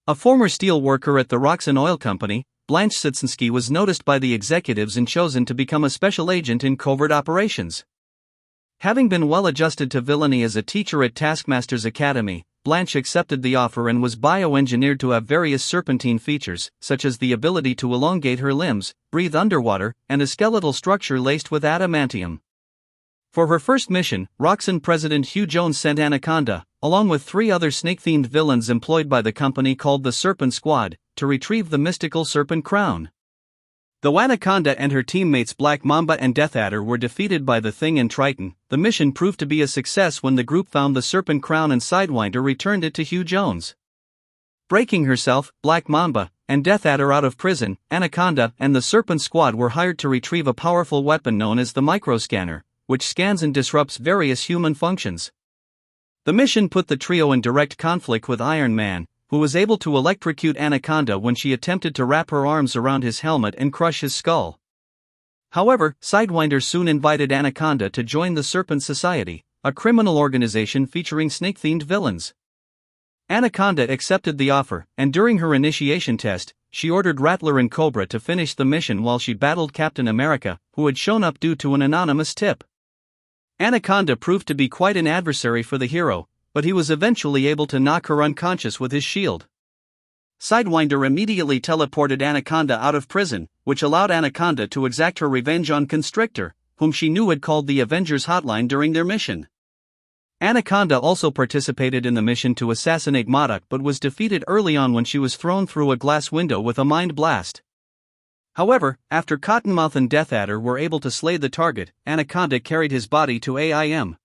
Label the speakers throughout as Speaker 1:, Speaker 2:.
Speaker 1: A former steel worker at the Roxxon Oil Company, Blanche Sitznski was noticed by the executives and chosen to become a special agent in covert operations. Having been well adjusted to villainy as a teacher at Taskmaster's academy, Blanche accepted the offer and was bioengineered to have various serpentine features, such as the ability to elongate her limbs, breathe underwater, and a skeletal structure laced with adamantium. For her first mission, Roxxon President Hugh Jones sent Anaconda, along with 3 other snake-themed villains employed by the company called the Serpent Squad, to retrieve the mystical Serpent Crown. Though Anaconda and her teammates Black Mamba and Death Adder were defeated by the Thing and Triton, the mission proved to be a success when the group found the Serpent Crown and Sidewinder returned it to Hugh Jones. Breaking herself, Black Mamba, and Death Adder out of prison, Anaconda and the Serpent Squad were hired to retrieve a powerful weapon known as the microscanner, which scans and disrupts various human functions. The mission put the trio in direct conflict with Iron Man, who was able to electrocute Anaconda when she attempted to wrap her arms around his helmet and crush his skull. However, Sidewinder soon invited Anaconda to join the Serpent Society, a criminal organization featuring snake-themed villains. Anaconda accepted the offer, and during her initiation test, she ordered Rattler and Cobra to finish the mission while she battled Captain America, who had shown up due to an anonymous tip. Anaconda proved to be quite an adversary for the hero, but he was eventually able to knock her unconscious with his shield. Sidewinder immediately teleported Anaconda out of prison, which allowed Anaconda to exact her revenge on Constrictor, whom she knew had called the Avengers hotline during their mission. Anaconda also participated in the mission to assassinate MODOK but was defeated early on when she was thrown through a glass window with a mind blast. However, after Cottonmouth and Death Adder were able to slay the target, Anaconda carried his body to AIM.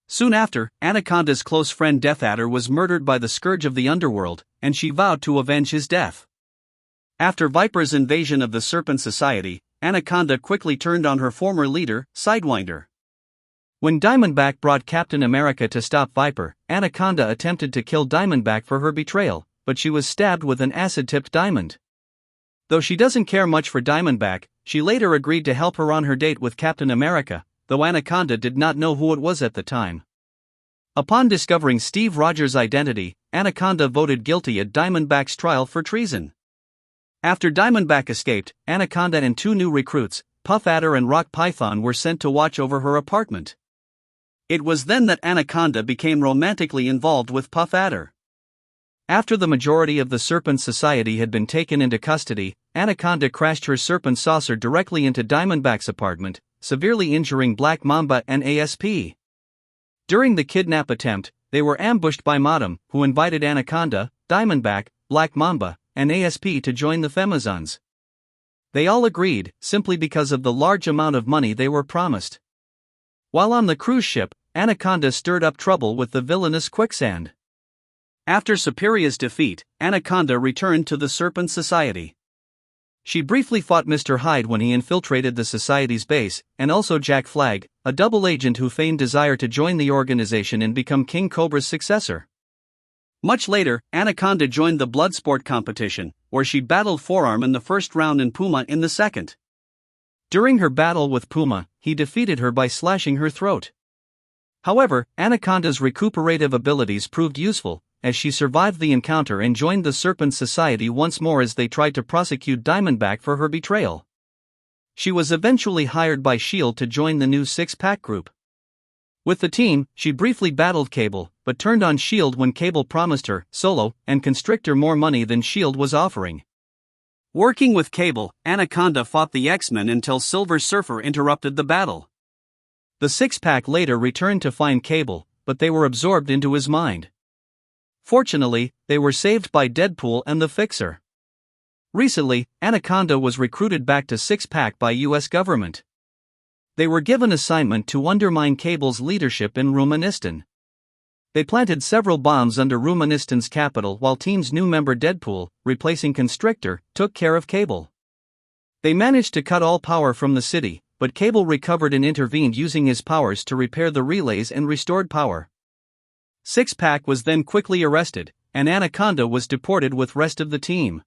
Speaker 1: Soon after, Anaconda's close friend Death Adder was murdered by the Scourge of the Underworld, and she vowed to avenge his death. After Viper's invasion of the Serpent Society, Anaconda quickly turned on her former leader, Sidewinder. When Diamondback brought Captain America to stop Viper, Anaconda attempted to kill Diamondback for her betrayal, but she was stabbed with an acid-tipped diamond. Though she doesn't care much for Diamondback, she later agreed to help her on her date with Captain America, though Anaconda did not know who it was at the time. Upon discovering Steve Rogers' identity, Anaconda voted guilty at Diamondback's trial for treason. After Diamondback escaped, Anaconda and 2 new recruits, Puff Adder and Rock Python, were sent to watch over her apartment. It was then that Anaconda became romantically involved with Puff Adder. After the majority of the Serpent Society had been taken into custody, Anaconda crashed her serpent saucer directly into Diamondback's apartment, severely injuring Black Mamba and ASP. During the kidnap attempt, they were ambushed by Madam, who invited Anaconda, Diamondback, Black Mamba, and ASP to join the Femazons. They all agreed, simply because of the large amount of money they were promised. While on the cruise ship, Anaconda stirred up trouble with the villainous Quicksand. After Superior's defeat, Anaconda returned to the Serpent Society. She briefly fought Mr. Hyde when he infiltrated the Society's base, and also Jack Flag, a double agent who feigned desire to join the organization and become King Cobra's successor. Much later, Anaconda joined the Bloodsport competition, where she battled Forearm in the first round and Puma in the second. During her battle with Puma, he defeated her by slashing her throat. However, Anaconda's recuperative abilities proved useful, as she survived the encounter and joined the Serpent Society once more as they tried to prosecute Diamondback for her betrayal. She was eventually hired by S.H.I.E.L.D. to join the new six-pack group. With the team, she briefly battled Cable, but turned on S.H.I.E.L.D. when Cable promised her, Solo, and Constrictor more money than S.H.I.E.L.D. was offering. Working with Cable, Anaconda fought the X-Men until Silver Surfer interrupted the battle. The six-pack later returned to find Cable, but they were absorbed into his mind. Fortunately, they were saved by Deadpool and the Fixer. Recently, Anaconda was recruited back to six-pack by U.S. government. They were given assignment to undermine Cable's leadership in Rumanistan. They planted several bombs under Rumanistan's capital while Team's new member Deadpool, replacing Constrictor, took care of Cable. They managed to cut all power from the city, but Cable recovered and intervened using his powers to repair the relays and restored power. Six-pack was then quickly arrested, and Anaconda was deported with rest of the team.